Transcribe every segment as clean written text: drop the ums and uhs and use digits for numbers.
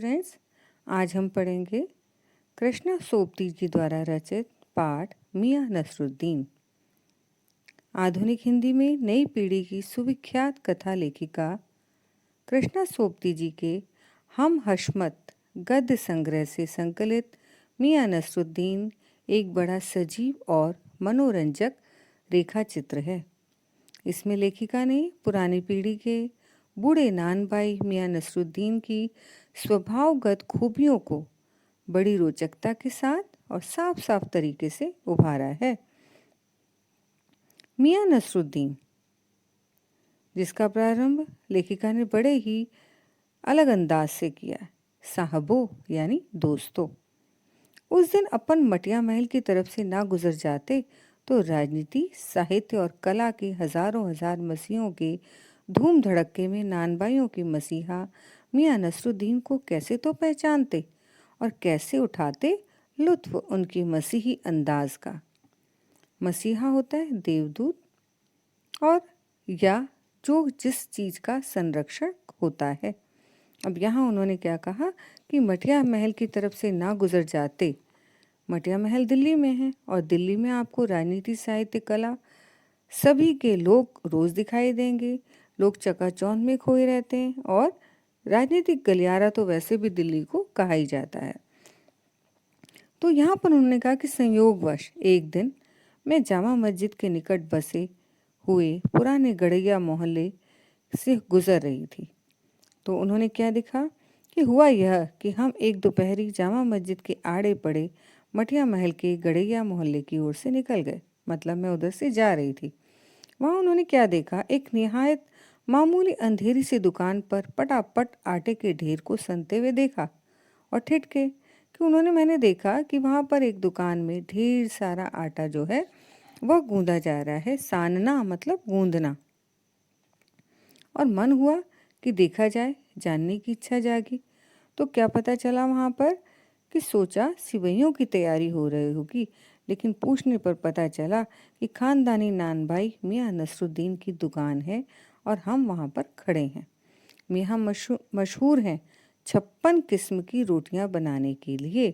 Students, आज हम पढ़ेंगे कृष्णा सोपती जी द्वारा रचित पाठ मियां नसरुद्दीन। आधुनिक हिंदी में नई पीढ़ी की सुविख्यात कथा लेखिका कृष्णा सोपती जी के हम हशमत गद्य संग्रह से संकलित मियां नसरुद्दीन एक बड़ा सजीव और मनोरंजक रेखा चित्र है। इसमें लेखिका ने पुरानी पीढ़ी के बूढ़े नानभाई मियां नसरुद्दीन की स्वभावगत खूबियों को बड़ी रोचकता के साथ और साफ साफ तरीके से उभारा है। मियां नसरुद्दीन, जिसका प्रारंभ लेखिका ने बड़े ही अलग अंदाज से किया। साहबों यानी दोस्तों, उस दिन अपन मटिया महल की तरफ से ना गुजर जाते तो राजनीति, साहित्य और कला के हजारों हजार मसीहों के धूम धड़क्के में नानबाइयों की मसीहा मियां नसरुद्दीन को कैसे तो पहचानते और कैसे उठाते लुत्फ उनकी मसीही अंदाज का। मसीहा होता है देवदूत और या जो जिस चीज का संरक्षक होता है। अब यहाँ उन्होंने क्या कहा कि मटिया महल की तरफ से ना गुजर जाते। मटिया महल दिल्ली में है और दिल्ली में आपको राजनीति, साहित्य, कला सभी के लोग रोज दिखाई देंगे। लोग चकाचौंध में खोए रहते हैं और राजनीतिक गलियारा तो वैसे भी दिल्ली को कहा ही जाता है। तो यहाँ पर उन्होंने कहा कि संयोगवश एक दिन मैं जामा मस्जिद के निकट बसे हुए पुराने गड़ैया मोहल्ले से गुजर रही थी। तो उन्होंने क्या दिखा कि हुआ यह कि हम एक दोपहरी जामा मस्जिद के आड़े पड़े मटिया महल के गड़ैया मोहल्ले की ओर से निकल गए। मतलब मैं उधर से जा रही थी। वहाँ उन्होंने क्या देखा, एक निहायत मामूली अंधेरी सी दुकान पर पटापट आटे के ढेर को सनते हुए देखा और ठिठके कि मैंने देखा कि वहाँ पर एक दुकान में ढेर सारा आटा जो है वह गूंदा जा रहा है। सानना मतलब गूंदना। और मन हुआ कि देखा जाए, जानने की इच्छा जागी। तो क्या पता चला वहाँ पर कि सोचा सिवैयों की तैयारी हो रही होगी, लेकिन पूछने पर पता चला कि खानदानी नानभाई मियां नसरुद्दीन की दुकान है और हम वहाँ पर खड़े हैं। मियां मशहूर हैं 56 किस्म की रोटियां बनाने के लिए।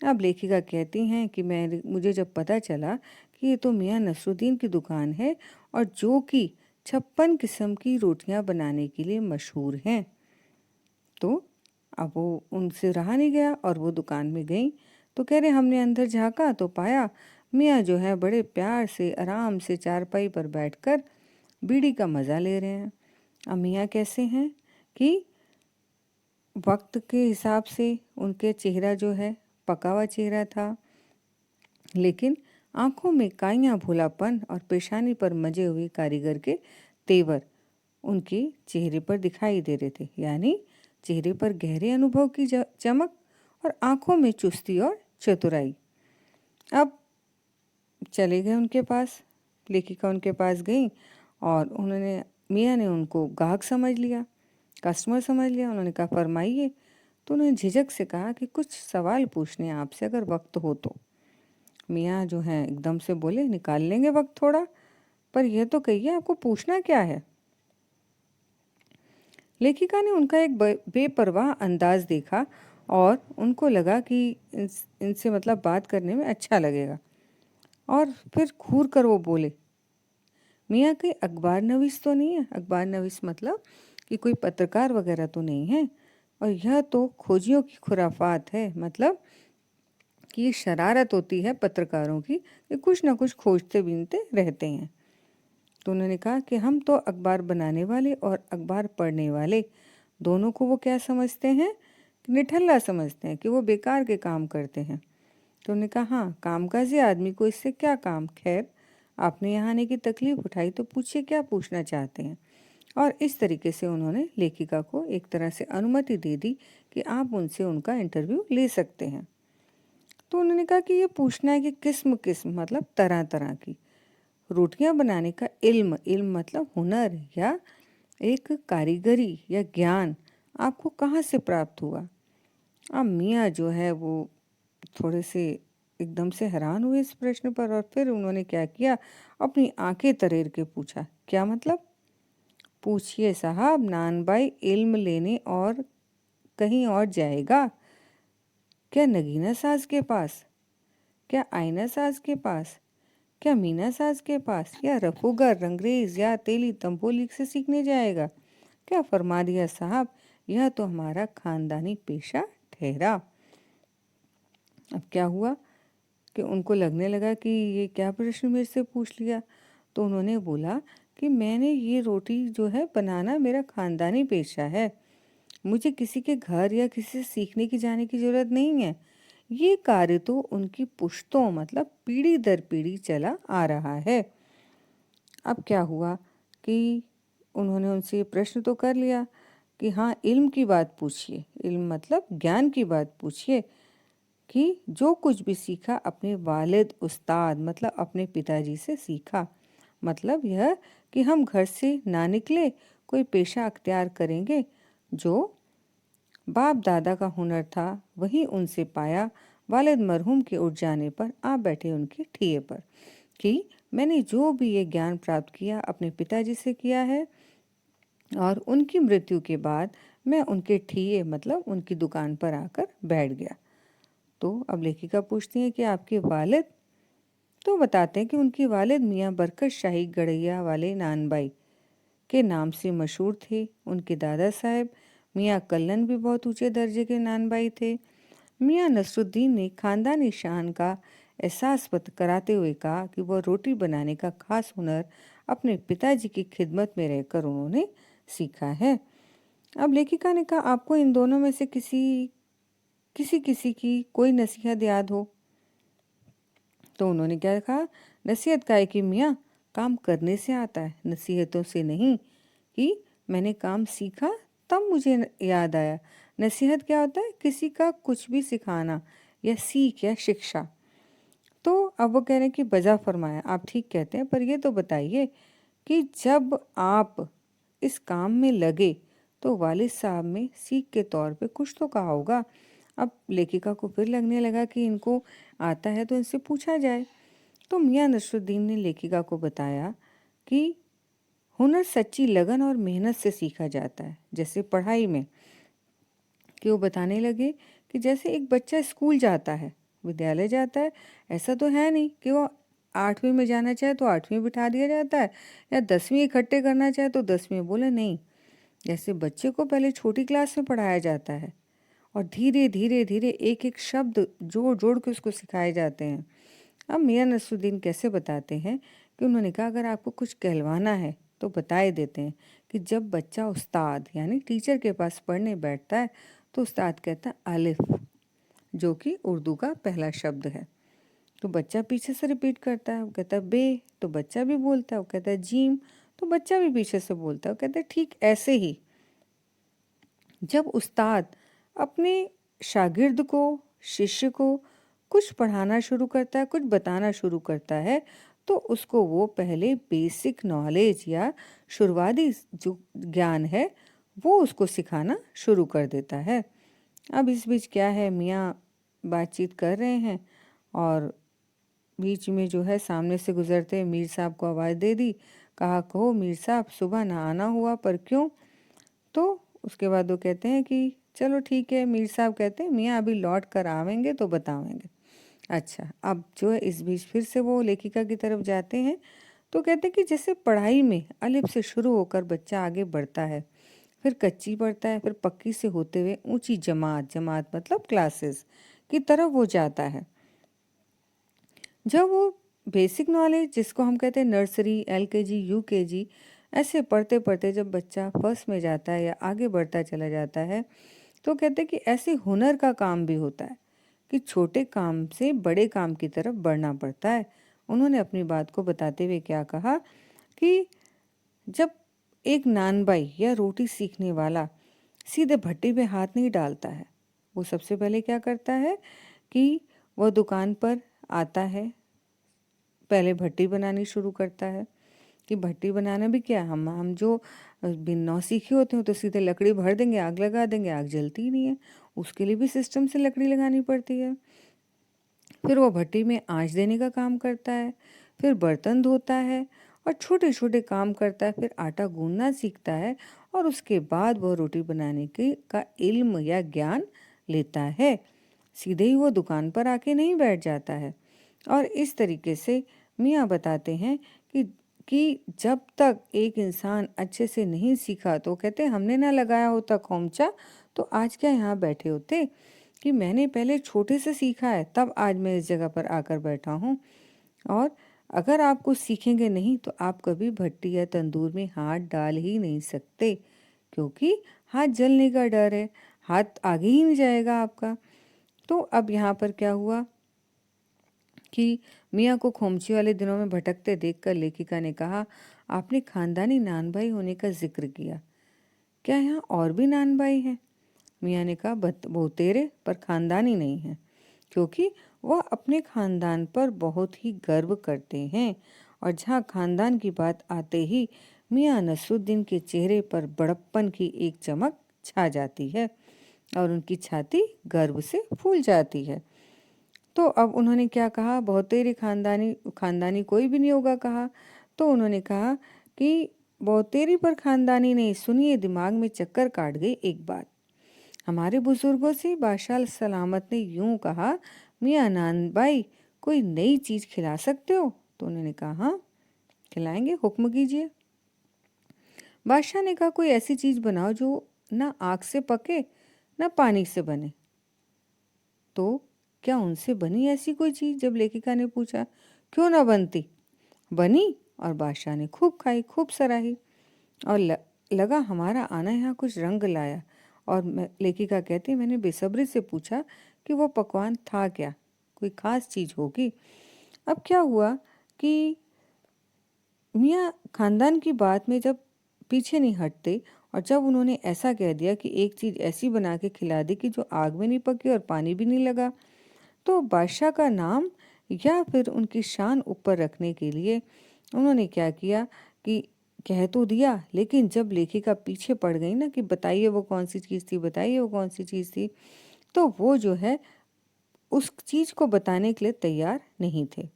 अब लेखिका कहती हैं कि मुझे जब पता चला कि ये तो मियां नसरुद्दीन की दुकान है और जो कि 56 किस्म की रोटियां बनाने के लिए मशहूर हैं, तो अब वो उनसे रहा नहीं गया और वो दुकान में गई। तो कह रहे हमने अंदर झांका तो पाया मियाँ जो है बड़े प्यार से आराम से चारपाई पर बैठकर बीड़ी का मज़ा ले रहे हैं। अब मियाँ कैसे हैं कि वक्त के हिसाब से उनके चेहरा जो है पका हुआ चेहरा था, लेकिन आंखों में काइयां भोलापन और पेशानी पर मजे हुए कारीगर के तेवर उनके चेहरे पर दिखाई दे रहे थे। यानी चेहरे पर गहरे अनुभव की चमक और आंखों में चुस्ती और चतुराई। अब चले गए उनके पास, लेखिका उनके पास गई और मियाँ ने उनको गाहक समझ लिया, कस्टमर समझ लिया। उन्होंने कहा फरमाइए। तो उन्होंने झिझक से कहा कि कुछ सवाल पूछने हैं आपसे, अगर वक्त हो तो। मियाँ जो है एकदम से बोले निकाल लेंगे वक्त थोड़ा, पर यह तो कहिए आपको पूछना क्या है। लेखिका ने उनका एक बेपरवाह अंदाज देखा और उनको लगा कि इनसे मतलब बात करने में अच्छा लगेगा, और फिर घूर कर वो बोले, मियाँ के अखबार नवीस तो नहीं है? अखबार नवीस मतलब कि कोई पत्रकार वगैरह तो नहीं है? और यह तो खोजियों की खुराफात है, मतलब कि ये शरारत होती है पत्रकारों की कि कुछ ना कुछ खोजते बीनते रहते हैं। तो उन्होंने कहा कि हम तो अखबार बनाने वाले और अखबार पढ़ने वाले दोनों को वो क्या समझते हैं, निठल्ला समझते हैं कि वो बेकार के काम करते हैं। तो उन्होंने कहा हाँ, कामकाजी आदमी को इससे क्या काम। खैर, आपने यहाँ आने की तकलीफ उठाई तो पूछिए क्या पूछना चाहते हैं। और इस तरीके से उन्होंने लेखिका को एक तरह से अनुमति दे दी कि आप उनसे उनका इंटरव्यू ले सकते हैं। तो उन्होंने कहा कि ये पूछना है कि किस्म किस्म मतलब तरह तरह की रोटियां बनाने का इल्म, इल्म मतलब हुनर या एक कारीगरी या ज्ञान आपको कहाँ से प्राप्त हुआ। अब मियाँ जो है वो थोड़े से एकदम से हैरान हुए इस प्रश्न पर, और फिर उन्होंने क्या किया, अपनी आंखें तरेर के पूछा, क्या मतलब। पूछिए साहब, नानबाई इल्म लेने और कहीं और जाएगा? क्या नगीना सास के पास? क्या आईना सास के पास? क्या मीना सास के पास? या रफूगर, रंगरेज या तेली तंबोली से सीखने जाएगा? क्या फरमा दिया साहब, यह तो हमारा खानदानी पेशा ठहरा। अब क्या हुआ कि उनको लगने लगा कि ये क्या प्रश्न मेरे से पूछ लिया। तो उन्होंने बोला कि मैंने ये रोटी जो है बनाना मेरा खानदानी पेशा है, मुझे किसी के घर या किसी से सीखने की जाने की ज़रूरत नहीं है। ये कार्य तो उनकी पुश्तों मतलब पीढ़ी दर पीढ़ी चला आ रहा है। अब क्या हुआ कि उन्होंने उनसे ये प्रश्न तो कर लिया कि हाँ, इल्म की बात पूछिए, इल्म मतलब ज्ञान की बात पूछिए, कि जो कुछ भी सीखा अपने वालिद उस्ताद मतलब अपने पिताजी से सीखा। मतलब यह कि हम घर से ना निकले, कोई पेशा अख्तियार करेंगे, जो बाप दादा का हुनर था वही उनसे पाया। वालिद मरहूम के उठ जाने पर आ बैठे उनके ठिये पर कि मैंने जो भी ये ज्ञान प्राप्त किया अपने पिताजी से किया है, और उनकी मृत्यु के बाद मैं उनके ठिये मतलब उनकी दुकान पर आकर बैठ गया। तो अब लेखिका पूछती है कि आपके वालिद? तो बताते हैं कि उनके वालिद मियाँ बरकत शाही गड़ैया वाले नानबाई के नाम से मशहूर थे। उनके दादा साहब मियाँ कल्लन भी बहुत ऊंचे दर्जे के नानबाई थे। मियाँ नसरुद्दीन ने खानदानी शान का एहसास कराते हुए कहा कि वह रोटी बनाने का खास हुनर अपने पिताजी की खिदमत में रहकर उन्होंने सीखा है। अब लेखिका ने कहा आपको इन दोनों में से किसी किसी किसी की कोई नसीहत याद हो? तो उन्होंने क्या कहा, नसीहत का है कि मियाँ काम करने से आता है, नसीहतों से नहीं। कि मैंने काम सीखा तब मुझे याद आया। नसीहत क्या होता है? किसी का कुछ भी सिखाना या सीख या शिक्षा। तो अब वो कह रहे हैं कि बजा फरमाया, आप ठीक कहते हैं, पर ये तो बताइए कि जब आप इस काम में लगे तो वालिद साहब में सीख के तौर पे कुछ तो कहा होगा। अब लेखिका को फिर लगने लगा कि इनको आता है तो इनसे पूछा जाए। तो मियाँ नसरुद्दीन ने लेखिका को बताया कि हुनर सच्ची लगन और मेहनत से सीखा जाता है, जैसे पढ़ाई में। कि वो बताने लगे कि जैसे एक बच्चा स्कूल जाता है, विद्यालय जाता है, ऐसा तो है नहीं कि वो 8वीं में जाना चाहे तो 8वीं बिठा दिया जाता है, या 10वीं इकट्ठे करना चाहे तो 10वीं। बोले नहीं, जैसे बच्चे को पहले छोटी क्लास में पढ़ाया जाता है और धीरे धीरे धीरे एक एक शब्द जोड़ जोड़ के उसको सिखाए जाते हैं। अब मियाँ नसरुद्दीन कैसे बताते हैं कि उन्होंने कहा अगर आपको कुछ कहलवाना है तो बताए देते हैं कि जब बच्चा उस्ताद यानी टीचर के पास पढ़ने बैठता है तो उस्ताद कहता है अलिफ, जो कि उर्दू का पहला शब्द है। तो बच्चा पीछे से रिपीट करता है, वो कहता है बे, तो बच्चा भी बोलता है, वो कहता है जीम, तो बच्चा भी पीछे से बोलता है, वो कहता है ठीक ऐसे ही जब उस्ताद अपने शागिर्द को, शिष्य को कुछ पढ़ाना शुरू करता है, कुछ बताना शुरू करता है, तो उसको वो पहले बेसिक नॉलेज या शुरुआती जो ज्ञान है वो उसको सिखाना शुरू कर देता है। अब इस बीच क्या है, मियाँ बातचीत कर रहे हैं और बीच में जो है सामने से गुजरते मीर साहब को आवाज़ दे दी। कहा कहो मीर साहब, सुबह ना आना हुआ, पर क्यों? तो उसके बाद वो कहते हैं कि चलो ठीक है। मीर साहब कहते हैं मियाँ अभी लौट कर आवेंगे तो बतावेंगे। अच्छा, अब जो है इस बीच फिर से वो लेखिका की तरफ जाते हैं। तो कहते हैं कि जैसे पढ़ाई में अलिफ से शुरू होकर बच्चा आगे बढ़ता है, फिर कच्ची पढ़ता है, फिर पक्की से होते हुए ऊंची जमात, जमात मतलब क्लासेस की तरफ वो जाता है। जब वो बेसिक नॉलेज जिसको हम कहते हैं नर्सरी, एलकेजी, यूकेजी, ऐसे पढ़ते पढ़ते जब बच्चा फर्स्ट में जाता है या आगे बढ़ता चला जाता है, तो कहते हैं कि ऐसे हुनर का काम भी होता है कि छोटे काम से बड़े काम की तरफ बढ़ना पड़ता है। उन्होंने अपनी बात को बताते हुए क्या कहा कि जब एक नानबाई या रोटी सीखने वाला सीधे भट्टी पे हाथ नहीं डालता है, वो सबसे पहले क्या करता है कि वह दुकान पर आता है, पहले भट्टी बनानी शुरू करता है। कि भट्टी बनाना भी क्या, हम जो बिन नौसीखे होते हैं तो सीधे लकड़ी भर देंगे, आग लगा देंगे, आग जलती ही नहीं है, उसके लिए भी सिस्टम से लकड़ी लगानी पड़ती है। फिर वो भट्टी में आँच देने का काम करता है, फिर बर्तन धोता है, और छोटे छोटे काम करता है, फिर आटा गूंदना सीखता है और उसके बाद वह रोटी बनाने के का इल्म या ज्ञान लेता है। सीधे ही वो दुकान पर आके नहीं बैठ जाता है। और इस तरीके से मियाँ बताते हैं कि जब तक एक इंसान अच्छे से नहीं सीखा, तो कहते हमने ना लगाया होता खोमचा तो आज क्या यहाँ बैठे होते, कि मैंने पहले छोटे से सीखा है तब आज मैं इस जगह पर आकर बैठा हूँ। और अगर आप कुछ सीखेंगे नहीं तो आप कभी भट्टी या तंदूर में हाथ डाल ही नहीं सकते, क्योंकि हाथ जलने का डर है, हाथ आगे ही नहीं जाएगा आपका। तो अब यहाँ पर क्या हुआ कि मियाँ को खोमची वाले दिनों में भटकते देखकर लेखिका ने कहा, आपने खानदानी नान भाई होने का जिक्र किया, क्या यहाँ और भी नान भाई हैं? मियाँ ने कहा, बहुतेरे, पर खानदानी नहीं है, क्योंकि वह अपने खानदान पर बहुत ही गर्व करते हैं। और जहाँ खानदान की बात आते ही मियाँ नसरुद्दीन के चेहरे पर बड़प्पन की एक चमक छा जाती है और उनकी छाती गर्व से फूल जाती है। तो अब उन्होंने क्या कहा, बहुतेरे खानदानी खानदानी कोई भी नहीं होगा कहा। तो उन्होंने कहा कि बहुतेरी पर खानदानी नहीं, सुनिए, दिमाग में चक्कर काट गई एक बात। हमारे बुजुर्गों से बादशाह सलामत ने यूं कहा, मियाँ नानबाई कोई नई चीज़ खिला सकते हो? तो उन्होंने कहा, हाँ खिलाएंगे, हुक्म कीजिए। बादशाह ने कहा, कोई ऐसी चीज़ बनाओ जो ना आग से पके ना पानी से बने। तो क्या उनसे बनी ऐसी कोई चीज़? जब लेखिका ने पूछा। क्यों ना बनती, बनी, और बादशाह ने खूब खाई, खूब सराही, और लगा हमारा आना यहाँ कुछ रंग लाया। और लेखिका कहती, मैंने बेसब्री से पूछा कि वो पकवान था क्या, कोई ख़ास चीज़ होगी। अब क्या हुआ कि मियाँ खानदान की बात में जब पीछे नहीं हटते, और जब उन्होंने ऐसा कह दिया कि एक चीज़ ऐसी बना के खिला दी कि जो आग में नहीं पकी और पानी भी नहीं लगा, तो बादशाह का नाम या फिर उनकी शान ऊपर रखने के लिए उन्होंने क्या किया कि कह तो दिया, लेकिन जब लेखिका पीछे पड़ गई ना कि बताइए वो कौन सी चीज़ थी, बताइए वो कौन सी चीज़ थी, तो वो जो है उस चीज़ को बताने के लिए तैयार नहीं थे।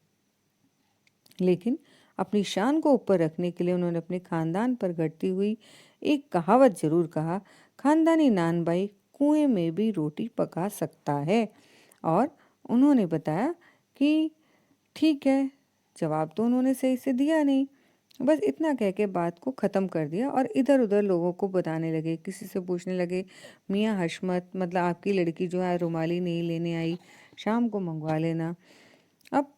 लेकिन अपनी शान को ऊपर रखने के लिए उन्होंने अपने खानदान पर घटती हुई एक कहावत ज़रूर कहा, खानदानी नानबाई कुएं में भी रोटी पका सकता है। और उन्होंने बताया कि ठीक है, जवाब तो उन्होंने सही से दिया नहीं, बस इतना कह के बात को ख़त्म कर दिया और इधर उधर लोगों को बताने लगे, किसी से पूछने लगे, मियाँ हशमत, मतलब आपकी लड़की जो है रुमाली नहीं लेने आई, शाम को मंगवा लेना। अब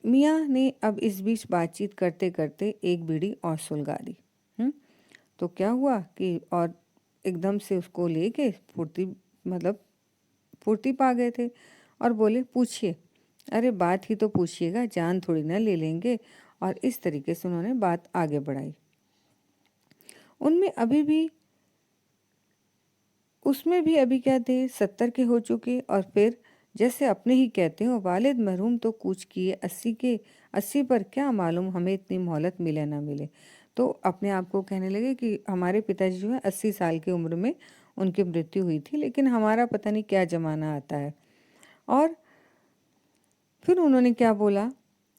मियाँ ने अब इस बीच बातचीत करते करते एक बीड़ी और सुलगा दी। तो क्या हुआ कि और एकदम से उसको लेके फुर्ती पा गए थे और बोले, पूछिए, अरे बात ही तो पूछिएगा, जान थोड़ी ना ले लेंगे। और इस तरीके से उन्होंने बात आगे बढ़ाई। उनमें अभी भी उसमें भी अभी क्या थे, 70 के हो चुके, और फिर जैसे अपने ही कहते हो, वालिद मरहूम तो कूच किए 80 के, 80 पर क्या मालूम हमें इतनी मोहलत मिले ना मिले। तो अपने आप को कहने लगे कि हमारे पिताजी जो है 80 साल की उम्र में उनकी मृत्यु हुई थी, लेकिन हमारा पता नहीं क्या ज़माना आता है। और फिर उन्होंने क्या बोला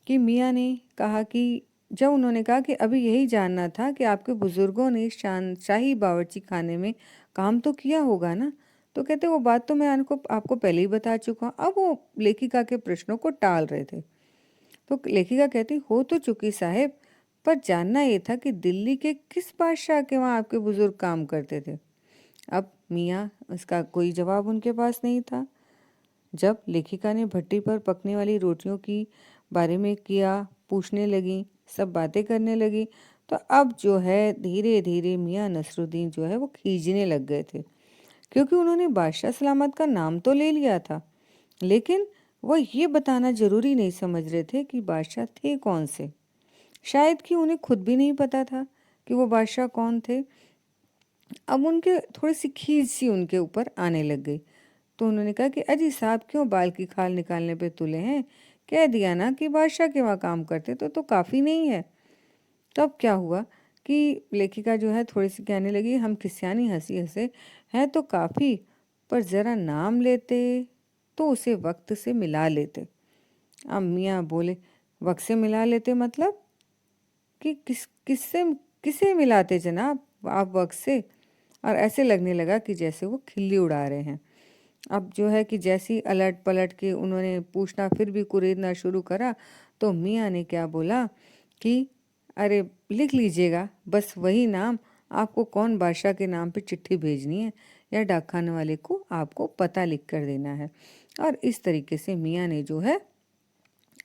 कि मियाँ ने कहा कि जब उन्होंने कहा कि अभी यही जानना था कि आपके बुज़ुर्गों ने शाही बावर्ची खाने में काम तो किया होगा ना, तो कहते वो बात तो मैं आपको पहले ही बता चुका हूँ। अब वो लेखिका के प्रश्नों को टाल रहे थे। तो लेखिका कहती, हो तो चुकी साहेब, पर जानना ये था कि दिल्ली के किस बादशाह के वहाँ आपके बुज़ुर्ग काम करते थे। अब मियाँ, इसका कोई जवाब उनके पास नहीं था। जब लेखिका ने भट्टी पर पकने वाली रोटियों की बारे में किया, पूछने लगी, सब बातें करने लगी, तो अब जो है धीरे धीरे मियाँ नसरुद्दीन जो है वो खींचने लग गए थे, क्योंकि उन्होंने बादशाह सलामत का नाम तो ले लिया था, लेकिन वो ये बताना जरूरी नहीं समझ रहे थे कि बादशाह थे कौन से। शायद कि उन्हें खुद भी नहीं पता था कि वो बादशाह कौन थे। अब उनके थोड़ी सी खीज सी उनके ऊपर आने लग गई। तो उन्होंने कहा कि अजी साहब क्यों बाल की खाल निकालने पे तुले हैं, कह दिया ना कि बादशाह के वहाँ काम करते तो काफ़ी नहीं है। तब क्या हुआ कि लेखिका जो है थोड़ी सी कहने लगी, हम खिसियानी हंसी हंसे, हैं तो काफ़ी, पर ज़रा नाम लेते तो उसे वक्त से मिला लेते। अब मियाँ बोले, वक्त से मिला लेते मतलब? कि किसे मिलाते जनाब आप वक्त से। और ऐसे लगने लगा कि जैसे वो खिल्ली उड़ा रहे हैं। अब जो है कि जैसी अलट पलट के उन्होंने पूछना फिर भी कुरेदना शुरू करा, तो मियाँ ने क्या बोला कि अरे लिख लीजिएगा बस वही नाम, आपको कौन बादशाह के नाम पे चिट्ठी भेजनी है या डाकखाने वाले को आपको पता लिख कर देना है। और इस तरीके से मियाँ ने जो है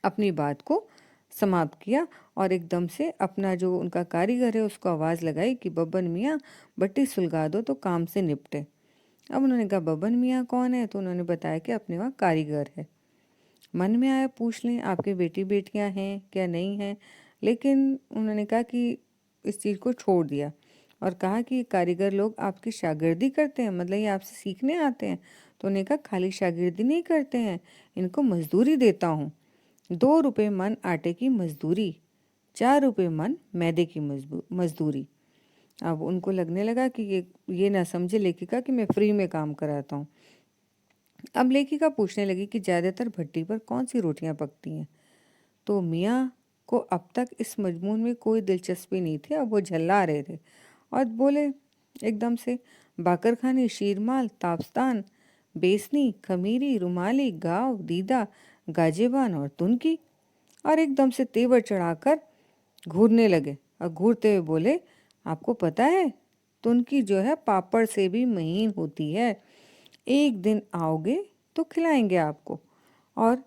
अपनी बात को समाप्त किया और एकदम से अपना जो उनका कारीगर है उसको आवाज़ लगाई कि बब्बन मियाँ बत्ती सुलगा दो तो काम से निपटे। अब उन्होंने कहा बब्बन मियाँ कौन है, तो उन्होंने बताया कि अपने वहाँ कारीगर है। मन में आया पूछ लें आपके बेटी बेटियाँ हैं क्या नहीं हैं, लेकिन उन्होंने कहा कि इस चीज़ को छोड़ दिया और कहा कि कारीगर लोग आपकी शागिर्दी करते हैं, मतलब ये आपसे सीखने आते हैं। तो उन्होंने कहा खाली शागिर्दी नहीं करते हैं, इनको मजदूरी देता हूँ। 2 रुपये मन आटे की मजदूरी, 4 रुपये मन मैदे की मजदूरी। अब उनको लगने लगा कि ये ना समझे लेखिका कि मैं फ्री में काम कराता हूँ। अब लेखिका पूछने लगी कि ज़्यादातर भट्टी पर कौन सी रोटियां पकती हैं। तो मियाँ को अब तक इस मजमून में कोई दिलचस्पी नहीं थी, अब वो झल्ला रहे थे और बोले एकदम से बाकरखानी, शीरमाल, तापस्तान, बेसनी, खमीरी, रुमाली, गाव, दीदा, गाजेबान और तुनकी। और एकदम से तेवर चढ़ाकर घूरने लगे और घूरते हुए बोले आपको पता है तुनकी जो है पापड़ से भी महीन होती है, एक दिन आओगे तो खिलाएंगे आपको। और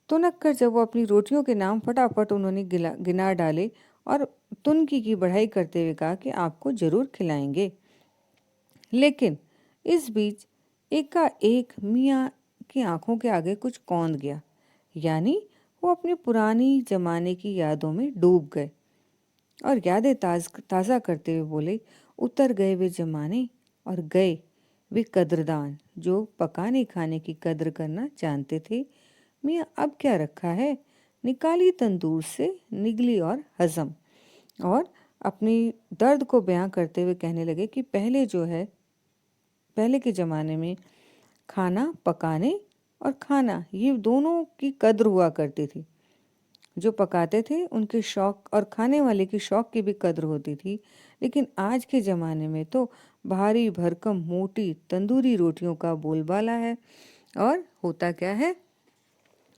तुनक कर जब वो अपनी रोटियों के नाम फटाफट उन्होंने गिना डाले और तुनकी की बढ़ाई करते हुए कहा कि आपको जरूर खिलाएंगे। लेकिन इस बीच एकाएक मियाँ की आंखों के आगे कुछ कौंध गया, यानी वो अपने पुरानी जमाने की यादों में डूब गए और यादें ताज़ा करते हुए बोले उतर गए वे जमाने और गए वे कद्रदान जो पकाने खाने की कद्र करना जानते थे। मियाँ अब क्या रखा है, निकाली तंदूर से निगली और हजम। और अपनी दर्द को बयां करते हुए कहने लगे कि पहले के ज़माने में खाना पकाने और खाना ये दोनों की कद्र हुआ करती थी। जो पकाते थे उनके शौक और खाने वाले की शौक की भी कद्र होती थी। लेकिन आज के ज़माने में तो भारी भरकम मोटी तंदूरी रोटियों का बोलबाला है। और होता क्या है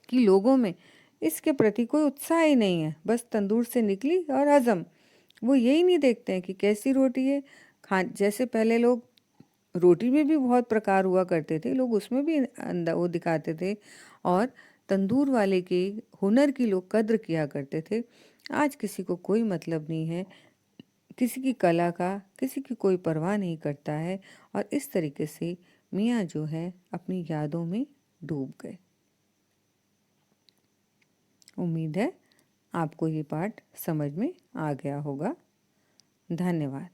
कि लोगों में इसके प्रति कोई उत्साह ही नहीं है, बस तंदूर से निकली और हजम। वो यही नहीं देखते हैं कि कैसी रोटी है। खा जैसे पहले लोग रोटी में भी बहुत प्रकार हुआ करते थे, लोग उसमें भी वो दिखाते थे और तंदूर वाले के हुनर की लोग कद्र किया करते थे। आज किसी को कोई मतलब नहीं है किसी की कला का, किसी की कोई परवाह नहीं करता है। और इस तरीके से मियाँ जो है अपनी यादों में डूब गए। उम्मीद है आपको ये पाठ समझ में आ गया होगा। धन्यवाद।